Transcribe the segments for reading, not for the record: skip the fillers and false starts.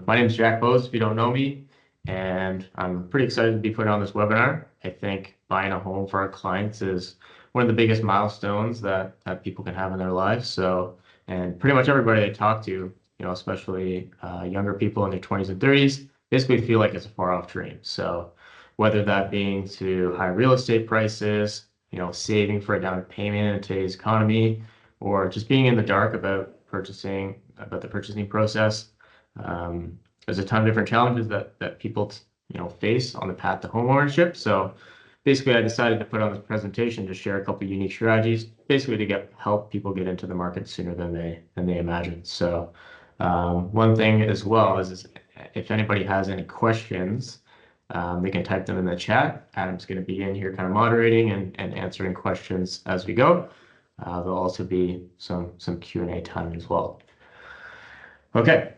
My name is Jack Bose, if you don't know me, and I'm pretty excited to be putting on this webinar. I think buying a home for our clients is one of the biggest milestones that people can have in their lives. So, and pretty much everybody I talk to, especially younger people in their 20s and 30s, basically feel like it's a far off dream. So, whether that being to high real estate prices, saving for a down payment in today's economy, or just being in the dark about the purchasing process. There's a ton of different challenges that people face on the path to homeownership. So basically, I decided to put on this presentation to share a couple unique strategies, basically to help people get into the market sooner than they imagined. So one thing as well is if anybody has any questions, they can type them in the chat. Adam's going to be in here kind of moderating and answering questions as we go. There'll also be some Q&A time as well. Okay.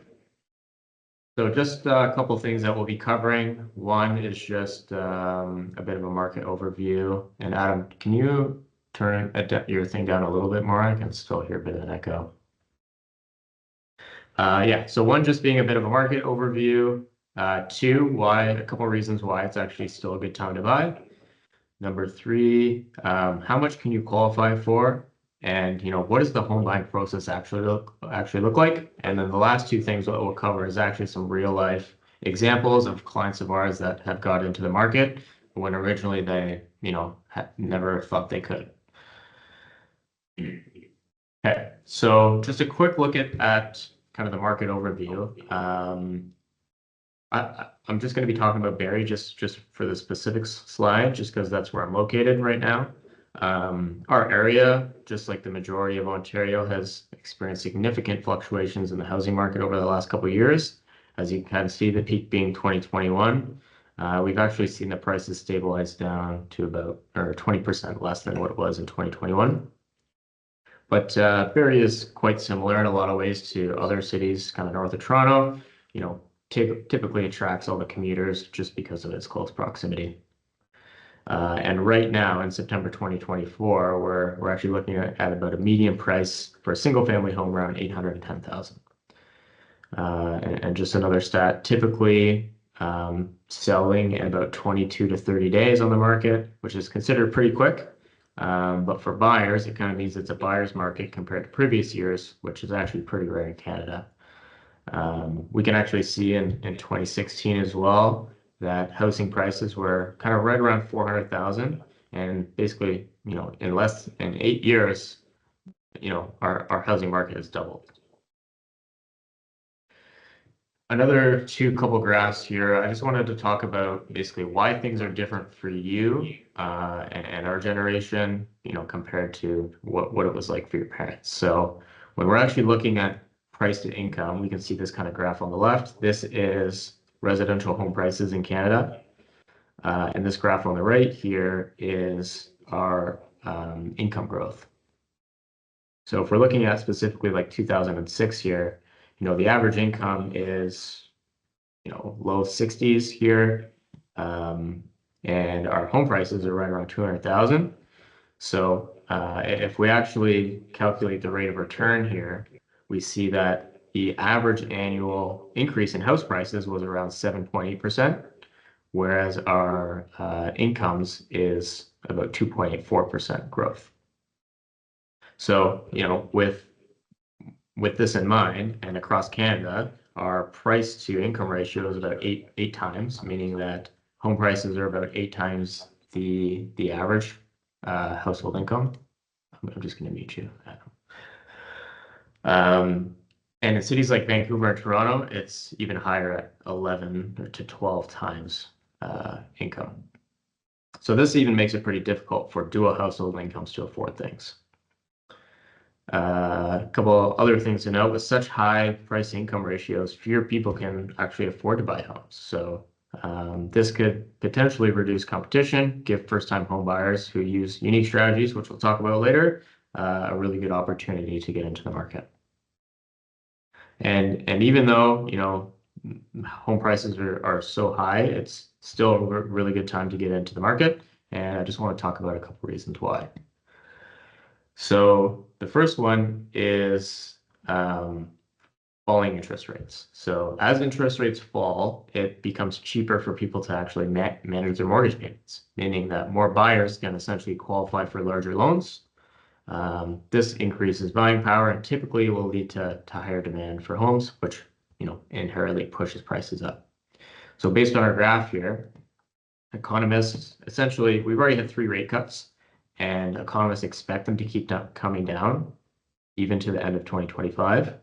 So just a couple of things that we'll be covering. One is just a bit of a market overview. And Adam, can you turn your thing down a little bit more? I can still hear a bit of an echo. Yeah, so one, just being a bit of a market overview. Two, a couple of reasons why it's actually still a good time to buy. Number three, how much can you qualify for? And what does the home buying process actually look like? And then the last two things that we'll cover is actually some real life examples of clients of ours that have got into the market when originally they had never thought they could. Okay, so just a quick look at kind of the market overview. I'm just going to be talking about Barrie just for the specifics slide, just because that's where I'm located right now. Our area, just like the majority of Ontario, has experienced significant fluctuations in the housing market over the last couple of years. As you can kind of see, the peak being 2021. We've actually seen the prices stabilize down to about 20% less than what it was in 2021. But Barrie is quite similar in a lot of ways to other cities, kind of north of Toronto. Typically attracts all the commuters just because of its close proximity. And right now, in September 2024, we're actually looking at about a median price for a single family home around 810,000. And just another stat, typically selling in about 22 to 30 days on the market, which is considered pretty quick. But for buyers, it kind of means it's a buyer's market compared to previous years, which is actually pretty rare in Canada. We can actually see in 2016 as well that housing prices were kind of right around 400,000, and basically, in less than 8 years, our housing market has doubled. Another couple graphs here. I just wanted to talk about basically why things are different for you and our generation, compared to what it was like for your parents. So when we're actually looking at price to income, we can see this kind of graph on the left. This is residential home prices in Canada. And this graph on the right here is our income growth. So if we're looking at specifically like 2006 here, the average income is, low 60s here. And our home prices are right around 200,000. So if we actually calculate the rate of return here, we see that the average annual increase in house prices was around 7.8%, whereas our incomes is about 2.84% growth. So, with this in mind, and across Canada, our price to income ratio is about eight times, meaning that home prices are about 8 times the average household income. I'm just going to mute you, Adam. And in cities like Vancouver and Toronto, it's even higher at 11 to 12 times income. So this even makes it pretty difficult for dual household incomes to afford things. A couple other things to note: with such high price income ratios, fewer people can actually afford to buy homes. So this could potentially reduce competition, give first-time home buyers who use unique strategies, which we'll talk about later, a really good opportunity to get into the market. And even though home prices are so high, it's still a really good time to get into the market. And I just want to talk about a couple reasons why. So the first one is falling interest rates. So as interest rates fall, it becomes cheaper for people to actually manage their mortgage payments, meaning that more buyers can essentially qualify for larger loans. This increases buying power and typically will lead to higher demand for homes, which inherently pushes prices up. So based on our graph here, economists essentially we've already had 3 rate cuts, and economists expect them to keep coming down even to the end of 2025.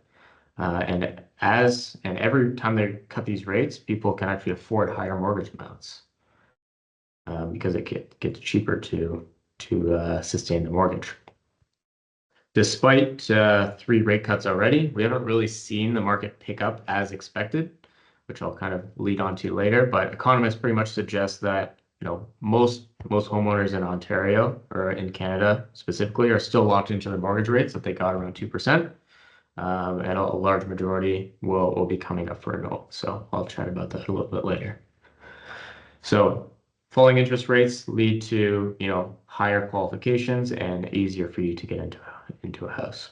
And every time they cut these rates, people can actually afford higher mortgage amounts because it gets cheaper to sustain the mortgage. Despite 3 rate cuts already, we haven't really seen the market pick up as expected, which I'll kind of lead on to later. But economists pretty much suggest that most homeowners in Ontario or in Canada specifically are still locked into their mortgage rates that they got around 2%. And a large majority will be coming up for renewal. So I'll chat about that a little bit later. So falling interest rates lead to higher qualifications and easier for you to get into a house.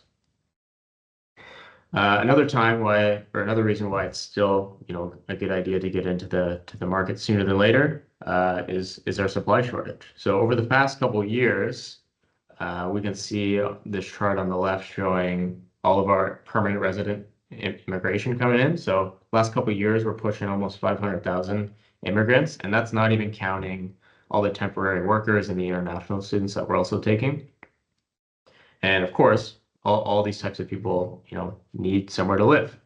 Another reason why it's still a good idea to get into the market sooner than later is our supply shortage. So over the past couple of years, we can see this chart on the left showing all of our permanent resident immigration coming in. So last couple of years, we're pushing almost 500,000 immigrants, and that's not even counting all the temporary workers and the international students that we're also taking. And of course, all these types of people, need somewhere to live.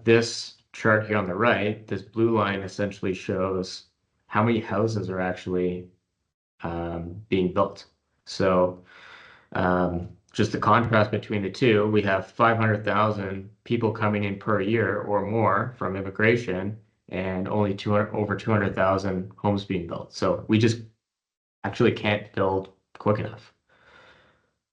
This chart here on the right, this blue line essentially shows how many houses are actually being built. So just the contrast between the two, we have 500,000 people coming in per year or more from immigration, and only over 200,000 homes being built. So we just actually can't build quick enough.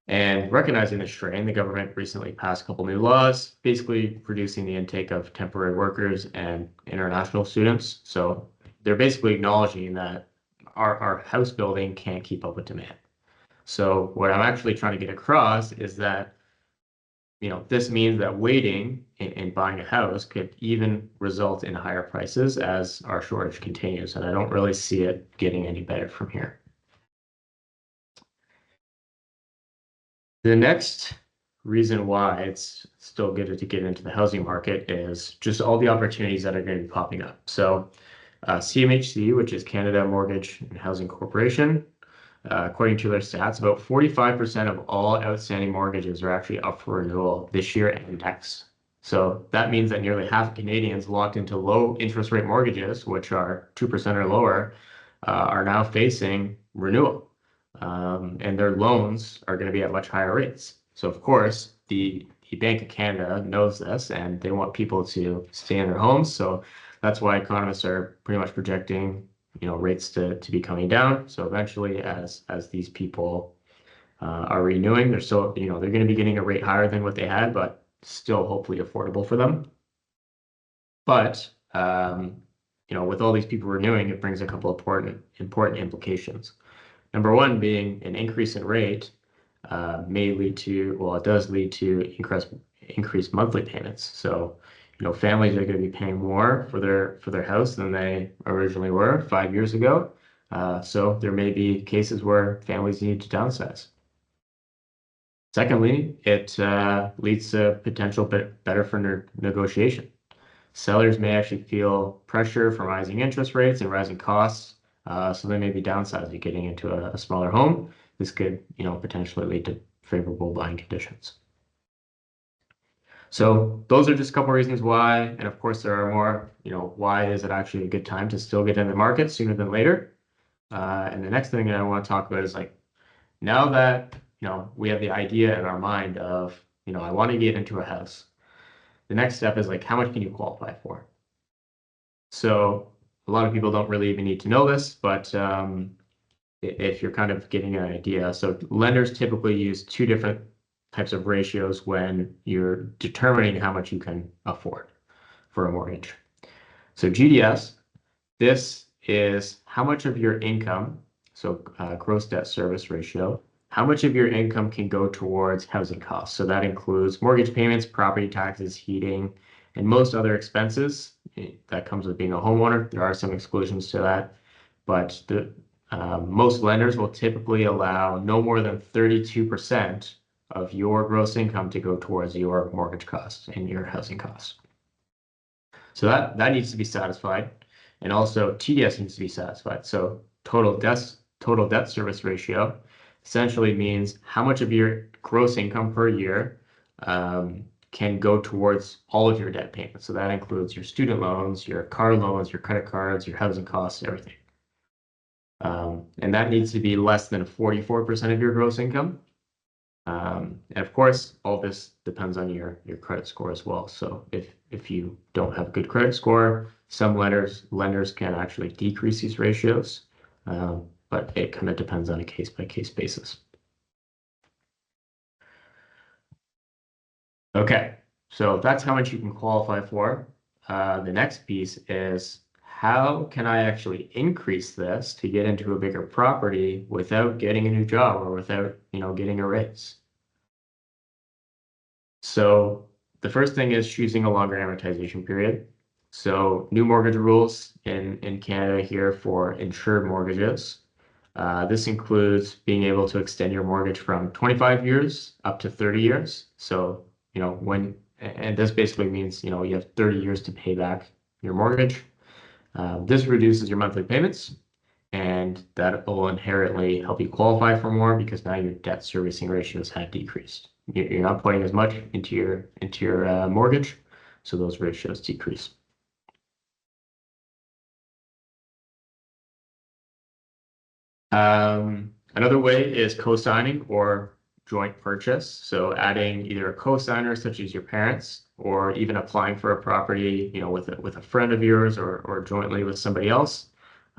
And recognizing this trend, the government recently passed a couple new laws, basically reducing the intake of temporary workers and international students. So they're basically acknowledging that our house building can't keep up with demand. So what I'm actually trying to get across is that, this means that waiting and buying a house could even result in higher prices as our shortage continues. And I don't really see it getting any better from here. The next reason why it's still good to get into the housing market is just all the opportunities that are going to be popping up. So CMHC, which is Canada Mortgage and Housing Corporation, according to their stats, about 45% of all outstanding mortgages are actually up for renewal this year and next. So that means that nearly half of Canadians locked into low interest rate mortgages, which are 2% or lower, are now facing renewal. And their loans are going to be at much higher rates. So of course, the Bank of Canada knows this, and they want people to stay in their homes. So that's why economists are pretty much projecting rates to be coming down. So eventually, as these people are renewing, they're still they're going to be getting a rate higher than what they had, but still hopefully affordable for them. But with all these people renewing, it brings a couple of important implications. Number one being an increase in rate may lead to, well, it does lead to increased monthly payments. So families are going to be paying more for their house than they originally were 5 years ago. So there may be cases where families need to downsize. Secondly, it leads to potential better for negotiation. Sellers may actually feel pressure from rising interest rates and rising costs, so they may be downsizing, getting into a smaller home. This could potentially lead to favorable buying conditions. So those are just a couple of reasons why, and of course there are more, why is it actually a good time to still get in the market sooner than later? And the next thing that I want to talk about is now that, we have the idea in our mind of, I want to get into a house. The next step is how much can you qualify for? So a lot of people don't really even need to know this, but if you're kind of getting an idea, so lenders typically use 2 different types of ratios when you're determining how much you can afford for a mortgage. So GDS, this is how much of your income, so gross debt service ratio, how much of your income can go towards housing costs. So that includes mortgage payments, property taxes, heating, and most other expenses. That comes with being a homeowner. There are some exclusions to that, but most lenders will typically allow no more than 32% of your gross income to go towards your mortgage costs and your housing costs. So that needs to be satisfied. And also TDS needs to be satisfied. So total debt service ratio essentially means how much of your gross income per year can go towards all of your debt payments. So that includes your student loans, your car loans, your credit cards, your housing costs, everything. And that needs to be less than 44% of your gross income. And of course, all this depends on your credit score as well. So if you don't have a good credit score, some lenders can actually decrease these ratios, but it kind of depends on a case-by-case basis. Okay, so that's how much you can qualify for. The next piece is how can I actually increase this to get into a bigger property without getting a new job or without, getting a raise? So the first thing is choosing a longer amortization period. So new mortgage rules in Canada here for insured mortgages. This includes being able to extend your mortgage from 25 years up to 30 years. So, and this basically means, you have 30 years to pay back your mortgage. This reduces your monthly payments, and that will inherently help you qualify for more because now your debt servicing ratios have decreased. You're not putting as much into your mortgage, so those ratios decrease. Another way is co-signing or joint purchase. So adding either a co-signer such as your parents, or even applying for a property, with a friend of yours or jointly with somebody else.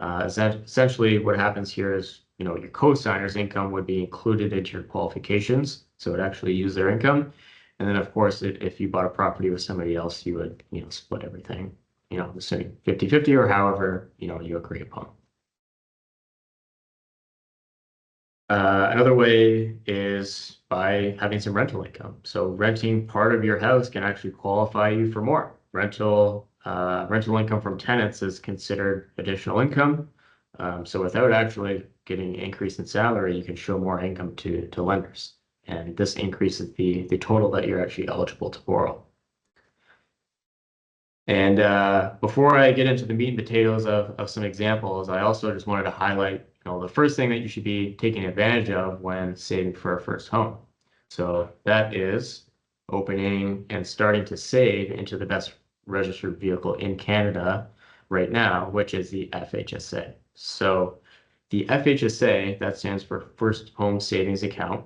Essentially, what happens here is, your co-signer's income would be included into your qualifications, so it actually use their income. And then, of course, if you bought a property with somebody else, you would, split everything, the same 50-50 or however, you agree upon. Another way is by having some rental income. So renting part of your house can actually qualify you for more. Rental income from tenants is considered additional income. So without actually getting an increase in salary, you can show more income to lenders. And this increases the total that you're actually eligible to borrow. And before I get into the meat and potatoes of some examples, I also just wanted to highlight, the first thing that you should be taking advantage of when saving for a first home. So that is opening and starting to save into the best registered vehicle in Canada right now, which is the FHSA. So the FHSA, that stands for First Home Savings Account.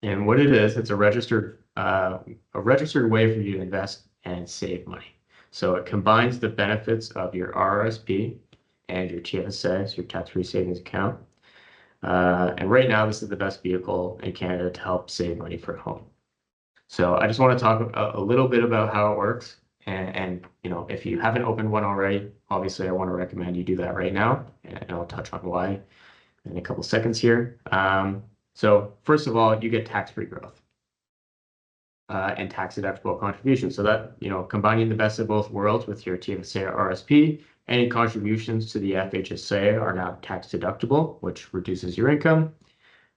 And what it is, it's a registered way for you to invest and save money. So it combines the benefits of your RRSP and your TFSA, so your tax-free savings account. And right now, this is the best vehicle in Canada to help save money for a home. So I just want to talk a little bit about how it works. And if you haven't opened one already, obviously I want to recommend you do that right now. And I'll touch on why in a couple seconds here. So first of all, you get tax-free growth and tax-deductible contributions. So that, combining the best of both worlds with your TFSA or RSP, any contributions to the FHSA are now tax-deductible, which reduces your income.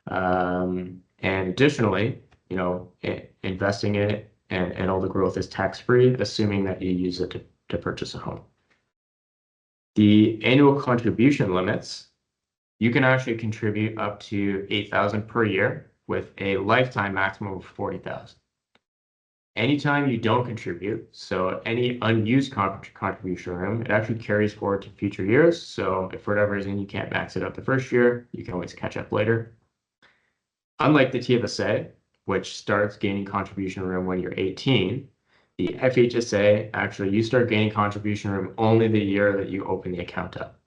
And additionally, investing in it and all the growth is tax-free, assuming that you use it to purchase a home. The annual contribution limits, you can actually contribute up to $8,000 per year with a lifetime maximum of $40,000. Anytime you don't contribute, so any unused contribution room, it actually carries forward to future years. So if for whatever reason you can't max it out the first year, you can always catch up later. Unlike the TFSA, which starts gaining contribution room when you're 18, the FHSA, actually you start gaining contribution room only the year that you open the account up.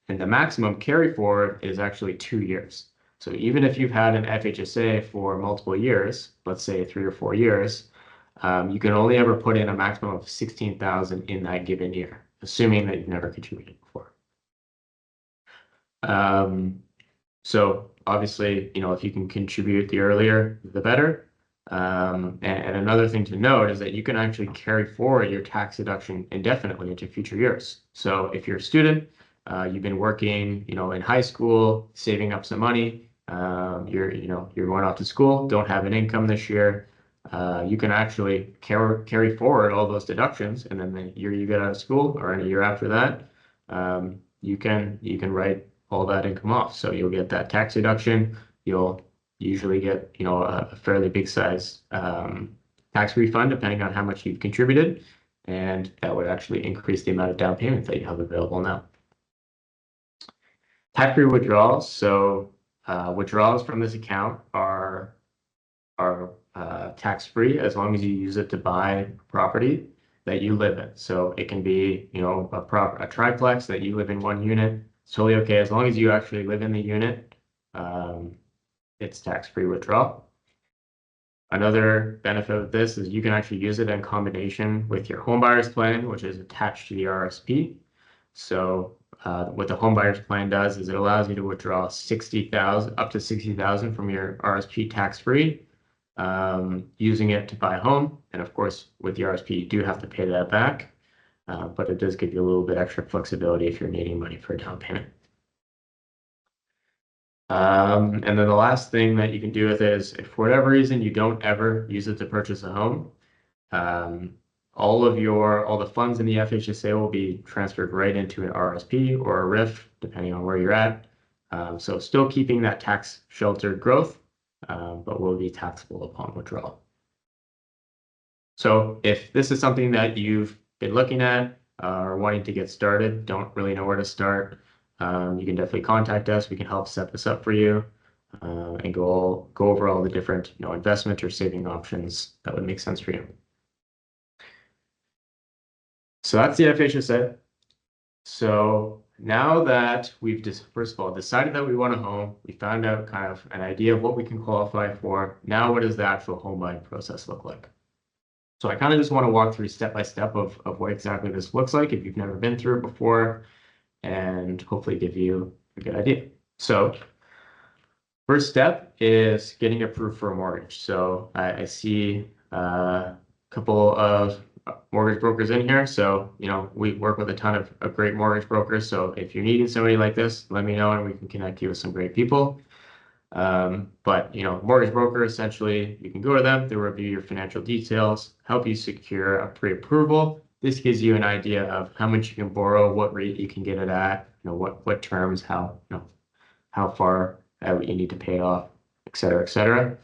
And the maximum carry forward is actually 2 years. So even if you've had an FHSA for multiple years, let's say 3 or 4 years, you can only ever put in a maximum of 16,000 in that given year, assuming that you've never contributed before. So obviously, if you can contribute the earlier, the better. And another thing to note is that you can actually carry forward your tax deduction indefinitely into future years. So if you're a student, you've been working, in high school, saving up some money, you're going off to school, don't have an income this year, you can actually carry forward all those deductions, and then the year you get out of school or in a year after that, you can write all that income off. So you'll get that tax deduction. You'll usually get, a fairly big size tax refund depending on how much you've contributed, and that would actually increase the amount of down payment that you have available now. Tax-free withdrawals. So withdrawals from this account are tax-free as long as you use it to buy property that you live in. So it can be, a triplex that you live in one unit. It's totally okay as long as you actually live in the unit. It's tax-free withdrawal. Another benefit of this is you can actually use it in combination with your home buyer's plan, which is attached to the RSP. So what the home buyer's plan does is it allows you to withdraw 60,000 up to 60,000 from your RSP tax-free, using it to buy a home. And of course, with the RSP, you do have to pay that back, but it does give you a little bit extra flexibility if you're needing money for a down payment. And then the last thing that you can do with it is if for whatever reason you don't ever use it to purchase a home, all the funds in the FHSA will be transferred right into an RSP or a RIF, depending on where you're at. So still keeping that tax sheltered growth, but will be taxable upon withdrawal. So if this is something that you've been looking at or wanting to get started, don't really know where to start, you can definitely contact us. We can help set this up for you, and go over all the different, investment or saving options that would make sense for you. So that's the FHSA. So now that we've just, first of all, decided that we want a home, we found out kind of an idea of what we can qualify for. Now, what does the actual home buying process look like? So I kind of just want to walk through step by step of what exactly this looks like if you've never been through it before, and hopefully give you a good idea. So first step is getting approved for a mortgage. So I see a couple of mortgage brokers in here. So, we work with a ton of great mortgage brokers. So if you're needing somebody like this, let me know and we can connect you with some great people. But, mortgage broker, essentially, you can go to them, they'll review your financial details, help you secure a pre-approval. This gives you an idea of how much you can borrow, what rate you can get it at, what terms, how far out you need to pay it off, et cetera, et cetera.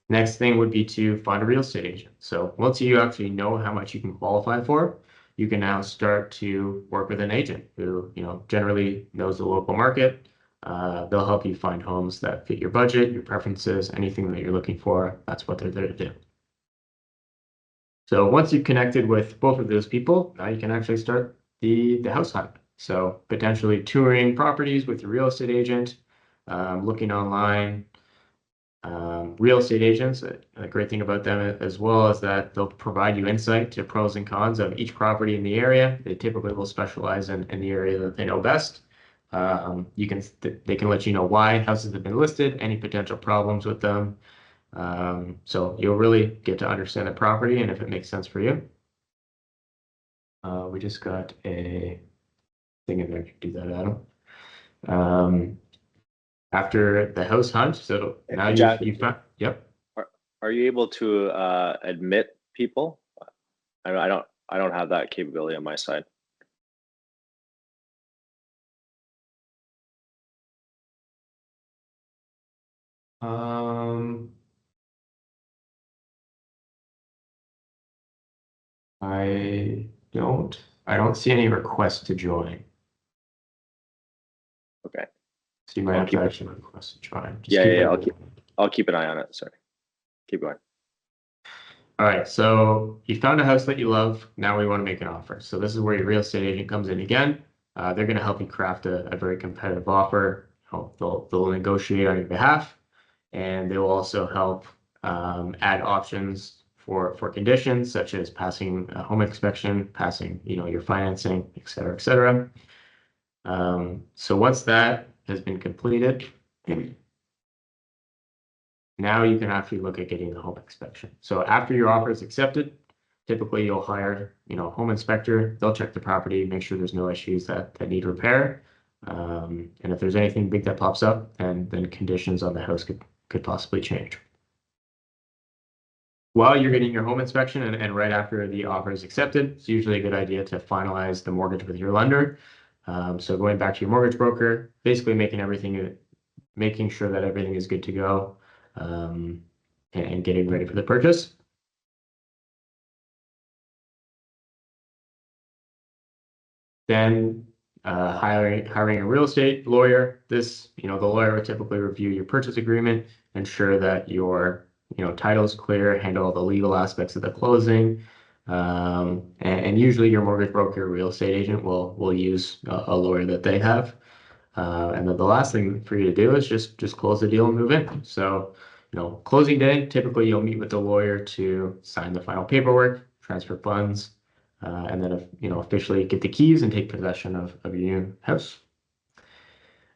Next thing would be to find a real estate agent. So once you actually know how much you can qualify for, you can now start to work with an agent who, generally knows the local market. They'll help you find homes that fit your budget, your preferences, anything that you're looking for. That's what they're there to do. So once you've connected with both of those people, now you can actually start the house hunt. So potentially touring properties with your real estate agent, looking online. Real estate agents, a great thing about them as well is that they'll provide you insight to pros and cons of each property in the area. They typically will specialize in the area that they know best. They can let you know why houses have been listed, any potential problems with them. So you'll really get to understand the property and if it makes sense for you. We just got a thing in there to do that, Adam. After the house hunt, so now you found, yep. Are you able to admit people? I don't have that capability on my side. I don't see any requests to join. Okay. So you might have to actually request to join. Yeah. I'll keep an eye on it. Sorry. Keep going. All right. So you found a house that you love. Now we want to make an offer. So this is where your real estate agent comes in again. They're going to help you craft a very competitive offer. They'll negotiate on your behalf, and they will also help add options for conditions such as passing a home inspection, passing your financing, et cetera, et cetera. So once that has been completed, now you can actually look at getting the home inspection. So after your offer is accepted, typically you'll hire, a home inspector. They'll check the property, make sure there's no issues that need repair. And if there's anything big that pops up, then conditions on the house could possibly change. While you're getting your home inspection and right after the offer is accepted, it's usually a good idea to finalize the mortgage with your lender. So going back to your mortgage broker, basically making sure that everything is good to go, and getting ready for the purchase. Then hiring a real estate lawyer. The lawyer would typically review your purchase agreement, ensure that your title is clear, handle all the legal aspects of the closing. And usually your mortgage broker or real estate agent will use a lawyer that they have. And then the last thing for you to do is just close the deal and move in. So, closing day, typically you'll meet with the lawyer to sign the final paperwork, transfer funds, and then, officially get the keys and take possession of your new house.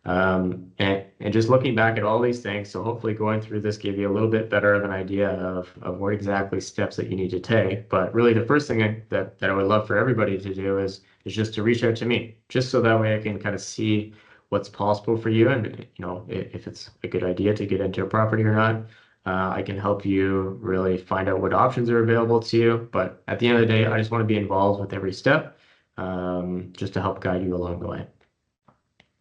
And just looking back at all these things, so hopefully going through this gave you a little bit better of an idea of what exactly steps that you need to take. But really the first thing that I would love for everybody to do is just to reach out to me, just so that way I can kind of see what's possible for you. And, if it's a good idea to get into a property or not, I can help you really find out what options are available to you. But at the end of the day, I just want to be involved with every step, just to help guide you along the way.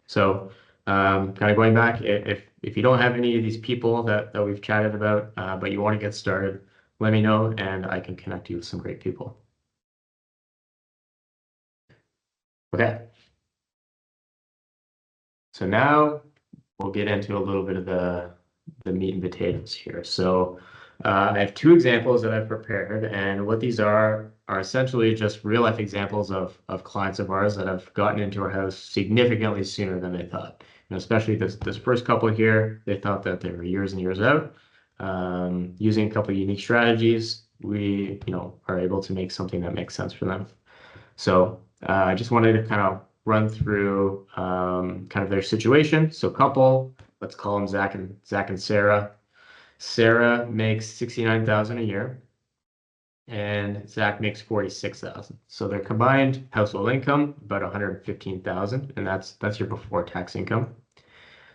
So, kind of going back, if you don't have any of these people that we've chatted about, but you want to get started, let me know and I can connect you with some great people. Okay. So now we'll get into a little bit of the meat and potatoes here. So I have two examples that I've prepared, and what these are essentially just real life examples of clients of ours that have gotten into our house significantly sooner than they thought. Especially this first couple here, they thought that they were years and years out. Using a couple of unique strategies, we are able to make something that makes sense for them. So I just wanted to kind of run through kind of their situation. So couple, let's call them Zach and Sarah. Sarah makes $69,000 a year, and Zach makes $46,000. So their combined household income about $115,000, and that's your before tax income.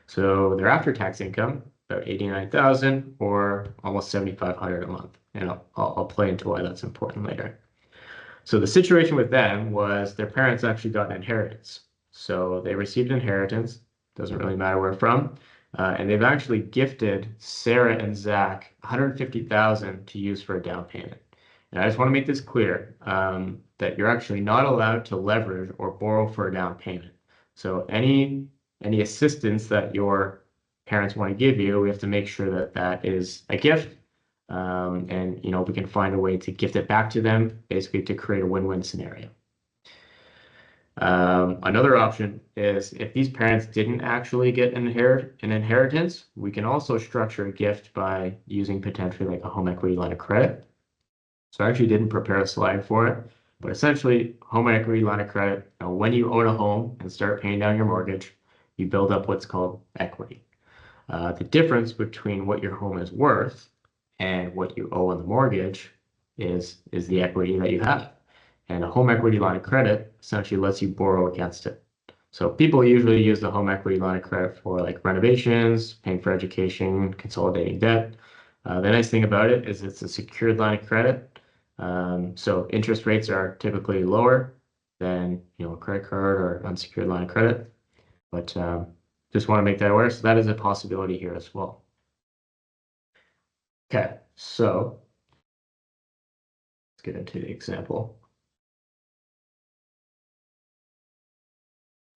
So their after tax income about $89,000 or almost $7,500 a month, and I'll play into why that's important later. So the situation with them was their parents actually got an inheritance. So they received an inheritance, doesn't really matter where from, and they've actually gifted Sarah and Zach $150,000 to use for a down payment. And I just want to make this clear, that you're actually not allowed to leverage or borrow for a down payment. So any assistance that your parents want to give you, we have to make sure that that is a gift. And we can find a way to gift it back to them, basically to create a win-win scenario. Another option is if these parents didn't actually get an inheritance, we can also structure a gift by using potentially like a home equity line of credit. So I actually didn't prepare a slide for it, but essentially home equity line of credit, when you own a home and start paying down your mortgage, you build up what's called equity. The difference between what your home is worth and what you owe on the mortgage is the equity that you have. And a home equity line of credit essentially lets you borrow against it. So people usually use the home equity line of credit for like renovations, paying for education, consolidating debt. The nice thing about it is it's a secured line of credit. So interest rates are typically lower than a credit card or unsecured line of credit. But just want to make that aware. So that is a possibility here as well. Okay, so let's get into the example.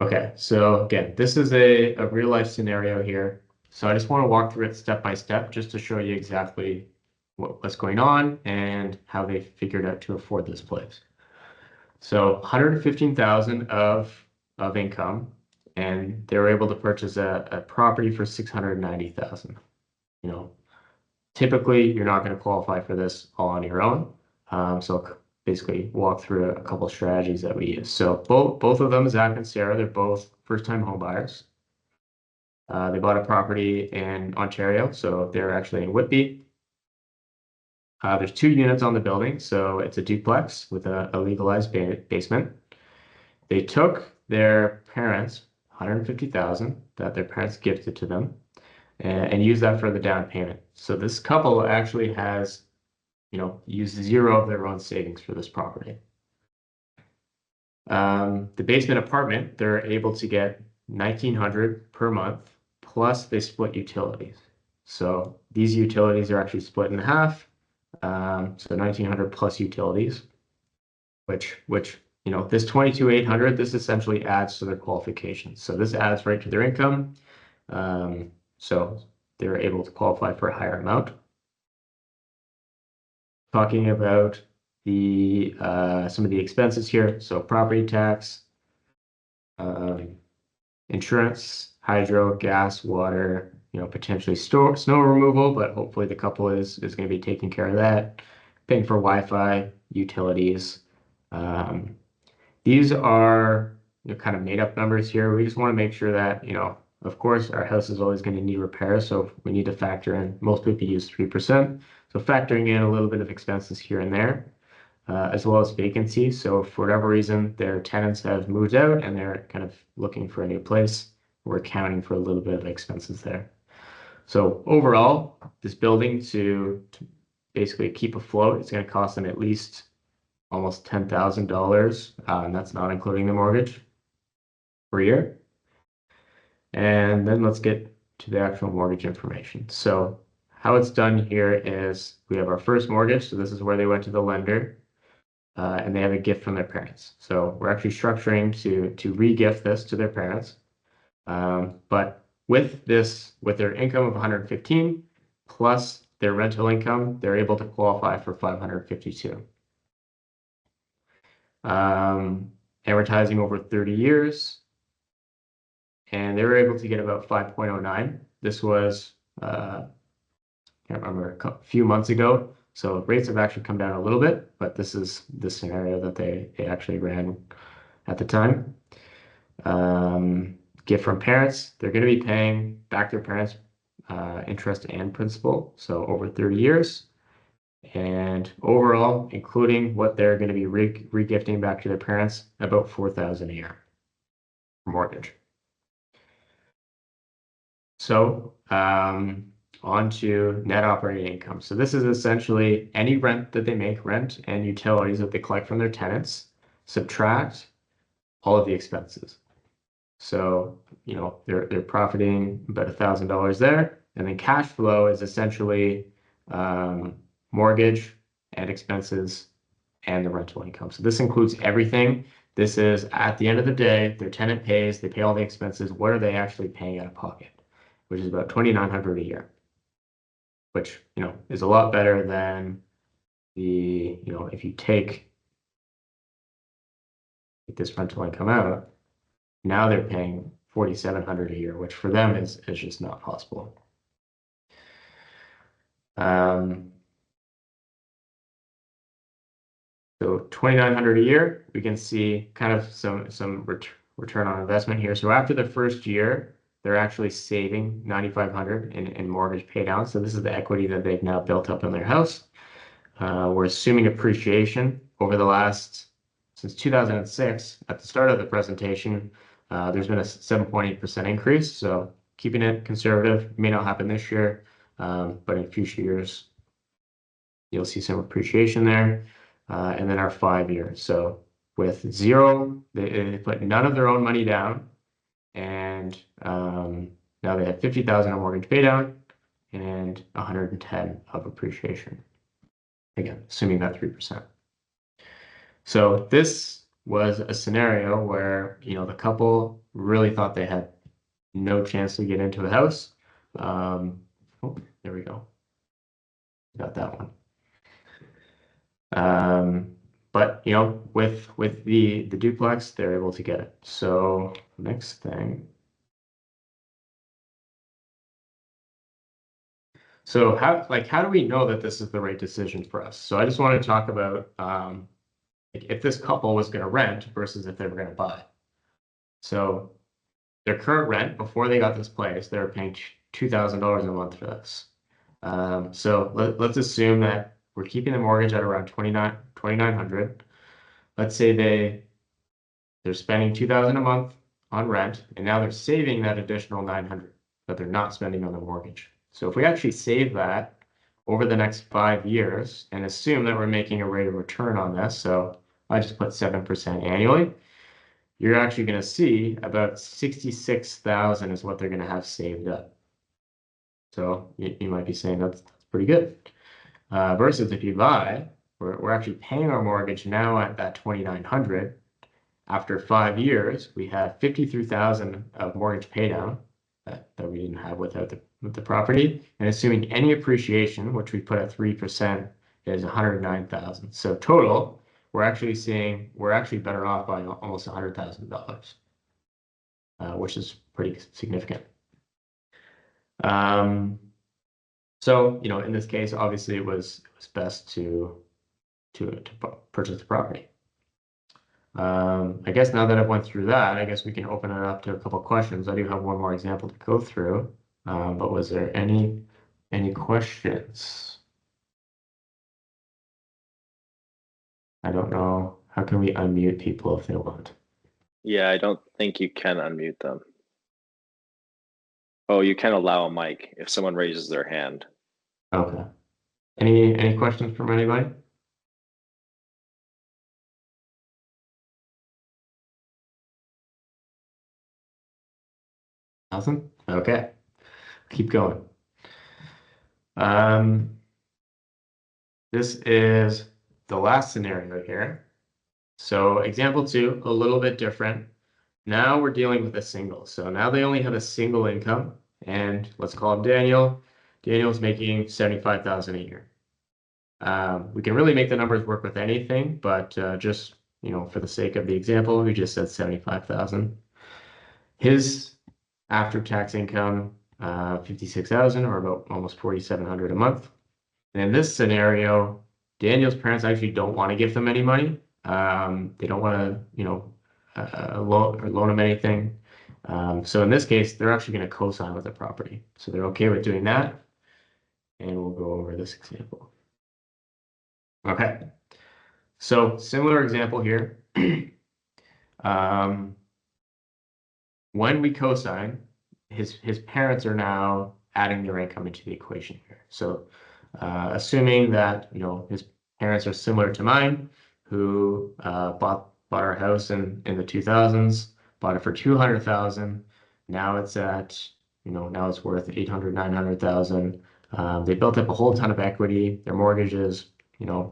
Okay, so again, this is a real life scenario here. So I just want to walk through it step by step just to show you exactly what's going on and how they figured out to afford this place. So 115,000 of income, and they were able to purchase a property for 690,000. Typically you're not going to qualify for this all on your own. So basically walk through a couple of strategies that we use. So both of them, Zach and Sarah, they're both first-time home buyers. They bought a property in Ontario, so they're actually in Whitby. There's 2 units on the building, so it's a duplex with a legalized basement. They took their parents' 150,000 that their parents gifted to them and used that for the down payment. So this couple actually has, used zero of their own savings for this property. The basement apartment, they're able to get 1,900 per month, plus they split utilities. So these utilities are actually split in half. So 1,900 plus utilities, which this 22,800, this essentially adds to their qualifications. So this adds right to their income. So they're able to qualify for a higher amount. Talking about the some of the expenses here. So property tax, insurance, hydro, gas, water, potentially snow removal, but hopefully the couple is going to be taking care of that. Paying for Wi-Fi, utilities. These are kind of made up numbers here. We just want to make sure that, of course, our house is always going to need repairs, so we need to factor in, most people use 3%. So factoring in a little bit of expenses here and there, as well as vacancy. So for whatever reason, their tenants have moved out and they're kind of looking for a new place. We're accounting for a little bit of expenses there. So overall, this building to basically keep afloat, it's going to cost them at least almost $10,000, and that's not including the mortgage per year. And then let's get to the actual mortgage information. So how it's done here is we have our first mortgage. So this is where they went to the lender, and they have a gift from their parents. So we're actually structuring to re-gift this to their parents. But with their income of 115 plus their rental income, they're able to qualify for 552. Amortizing over 30 years. And they were able to get about 5.09. This was, can't remember, a few months ago. So rates have actually come down a little bit, but this is the scenario that they actually ran at the time. Gift from parents, they're going to be paying back their parents interest and principal, so over 30 years. And overall, including what they're going to be re-gifting back to their parents, about $4,000 a year for mortgage. So on to net operating income. So this is essentially any rent that they make, rent and utilities that they collect from their tenants, subtract all of the expenses. So, they're profiting about $1,000 there. And then cash flow is essentially mortgage and expenses and the rental income. So this includes everything. This is at the end of the day, their tenant pays, they pay all the expenses. What are they actually paying out of pocket? Which is about $2,900 a year, which, is a lot better than the, if you take this rental income out, now they're paying $4,700 a year, which for them is just not possible. So 2,900 a year, we can see kind of some return on investment here. So after the first year, they're actually saving 9,500 in mortgage pay down. So this is the equity that they've now built up in their house. We're assuming appreciation over the since 2006, at the start of the presentation, there's been a 7.8% increase. So keeping it conservative may not happen this year, but in future years, you'll see some appreciation there. And then our 5 years. So with zero, they put none of their own money down. And now they have 50,000 of mortgage pay down and 110 of appreciation. Again, assuming that 3%. So this was a scenario where, the couple really thought they had no chance to get into the house. Oh, there we go. Got that one. But with the duplex, they're able to get it. So next thing. So how do we know that this is the right decision for us? So I just want to talk about if this couple was going to rent versus if they were going to buy. So their current rent before they got this place, they were paying $2,000 a month for this. So let's assume that we're keeping the mortgage at around 2,900. Let's say they're spending 2,000 a month on rent, and now they're saving that additional 900 that they're not spending on the mortgage. So if we actually save that over the next 5 years and assume that we're making a rate of return on this, so I just put 7% annually, you're actually going to see about 66,000 is what they're going to have saved up. So you might be saying that's pretty good. Versus if you buy, we're actually paying our mortgage now at that 2,900. After 5 years, we have 53,000 of mortgage paydown that we didn't have with the property, and assuming any appreciation, which we put at 3%, is 109,000. So total, we're actually better off by almost $100,000, which is pretty significant. So in this case, obviously it was best to purchase the property. I guess now that I've went through that, I guess we can open it up to a couple questions. I do have one more example to go through, but was there any questions? I don't know. How can we unmute people if they want? Yeah, I don't think you can unmute them. Oh, you can allow a mic if someone raises their hand. Okay. Any questions from anybody? Nothing? Okay. Keep going. This is the last scenario here. So example 2, a little bit different. Now we're dealing with a single. So now they only have a single income, and let's call him Daniel. Daniel's making 75,000 a year. We can really make the numbers work with anything, but just for the sake of the example, we just said 75,000. His after-tax income, 56,000, or about almost 4,700 a month. And in this scenario, Daniel's parents actually don't want to give them any money. They don't want to, loan him anything. So in this case, they're actually going to co-sign with the property. So they're okay with doing that. And we'll go over this example. Okay. So similar example here. When we co-sign, his parents are now adding their income into the equation here. So assuming that his parents are similar to mine, who bought our house in the 2000s, bought it for 200,000. Now it's at now it's worth 800, 900,000. They built up a whole ton of equity. Their mortgages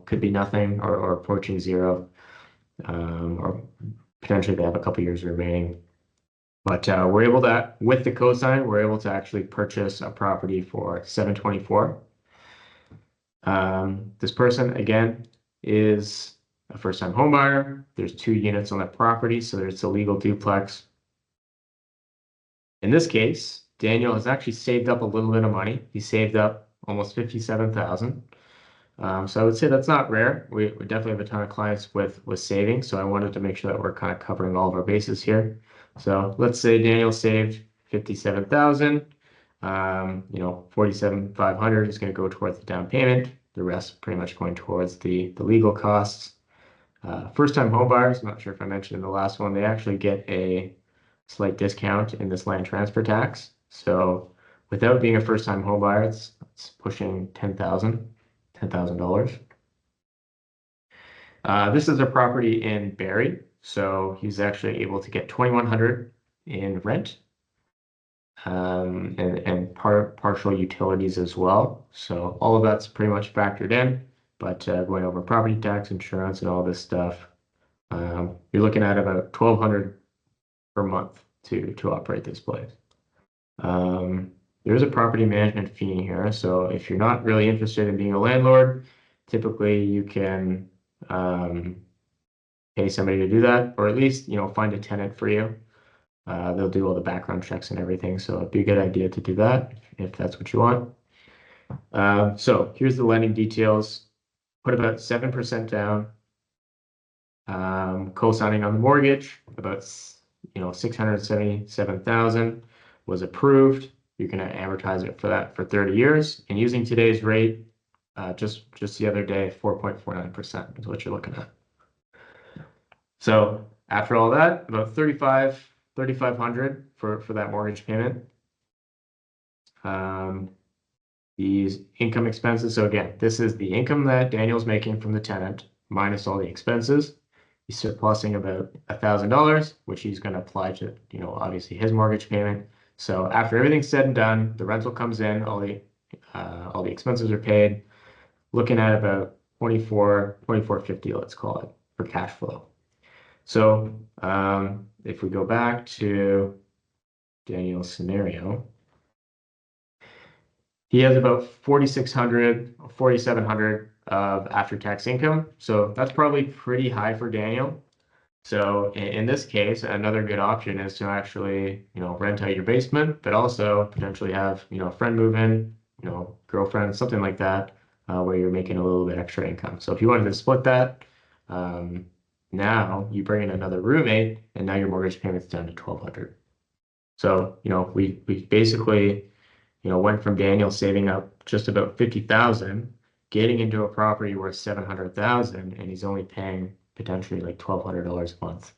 could be nothing or approaching zero, or potentially they have a couple years remaining. But we're able to, with the cosign, we're able to actually purchase a property for $724,000. This person, again, is a first-time home buyer. There's 2 units on that property, so there's a legal duplex. In this case, Daniel has actually saved up a little bit of money. He saved up almost $57,000. So I would say that's not rare. We definitely have a ton of clients with savings, so I wanted to make sure that we're kind of covering all of our bases here. So let's say Daniel saved $57,000. 47,500 is going to go towards the down payment. The rest pretty much going towards the legal costs. First-time home buyers, I'm not sure if I mentioned in the last one, they actually get a slight discount in this land transfer tax. So without being a first-time home buyer, it's pushing $10,000. This is a property in Barrie, so he's actually able to get $2,100 in rent, and partial utilities as well. So all of that's pretty much factored in, but going over property tax, insurance, and all this stuff, you're looking at about $1,200 per month to operate this place. There's a property management fee here, so if you're not really interested in being a landlord, typically you can pay somebody to do that, or at least find a tenant for you. They'll do all the background checks and everything, so it'd be a good idea to do that if that's what you want. So here's the lending details. Put about 7% down. Co-signing on the mortgage, about $677,000 was approved. You're going to amortize it for that for 30 years. And using today's rate, just the other day, 4.49% is what you're looking at. So after all that, about $3,500 for that mortgage payment. These income expenses. So again, this is the income that Daniel's making from the tenant minus all the expenses. He's surplusing about $1,000, which he's going to apply to, obviously his mortgage payment. So after everything's said and done, the rental comes in, all the expenses are paid. Looking at about 2450, let's call it, for cash flow. So if we go back to Daniel's scenario, he has about 4,600, 4,700 of after-tax income. So that's probably pretty high for Daniel. So in this case, another good option is to actually, rent out your basement, but also potentially have, a friend move in, girlfriend, something like that, where you're making a little bit extra income. So if you wanted to split that, now you bring in another roommate, and now your mortgage payment's down to $1,200. So, we basically, went from Daniel saving up just about 50,000, getting into a property worth 700,000, and he's only paying potentially like $1,200 a month.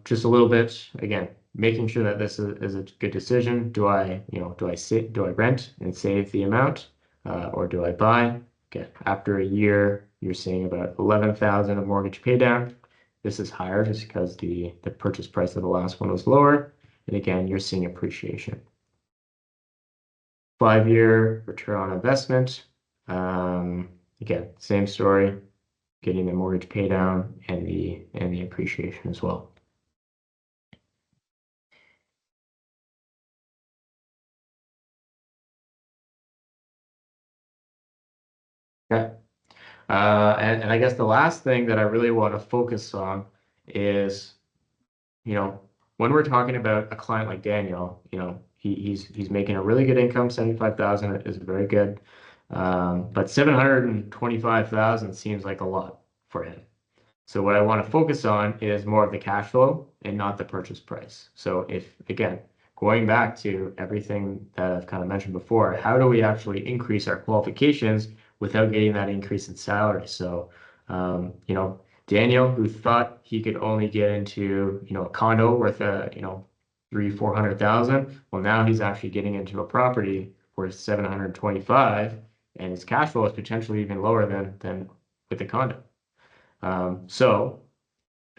Just a little bit, again, making sure that this is a good decision. Do I rent and save the amount, or do I buy? Okay, after a year, you're seeing about 11,000 of mortgage pay down. This is higher just because the purchase price of the last one was lower. And again, you're seeing appreciation. 5-year return on investment. Again, same story, getting the mortgage pay down and the appreciation as well. Okay. And I guess the last thing that I really want to focus on is, when we're talking about a client like Daniel, he's making a really good income. 75,000 is very good, but 725,000 seems like a lot for him. So what I want to focus on is more of the cash flow and not the purchase price. So again, going back to everything that I've kind of mentioned before, how do we actually increase our qualifications without getting that increase in salary? So, Daniel, who thought he could only get into, a condo worth, 300,000-400,000. Well, now he's actually getting into a property worth 725, and his cash flow is potentially even lower than with the condo. So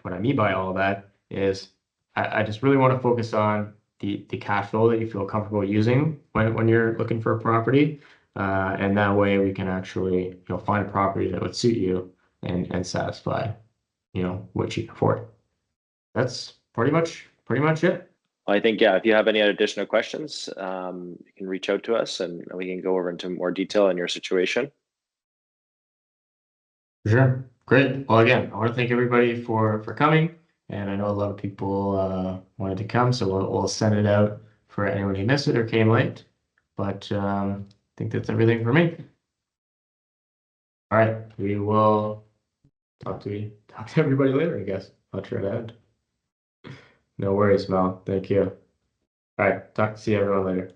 what I mean by all of that is I just really want to focus on the cash flow that you feel comfortable using when you're looking for a property. And that way we can actually, find a property that would suit you and satisfy, what you can afford. That's pretty much it. I think, yeah, if you have any additional questions, you can reach out to us and we can go over into more detail on your situation. Sure. Great. Well, again, I want to thank everybody for coming. And I know a lot of people wanted to come, so we'll send it out for anyone who missed it or came late. But I think that's everything for me. All right. We will talk to everybody later, I guess. I'll try to end. No worries, Mel. Thank you. All right. See everyone later.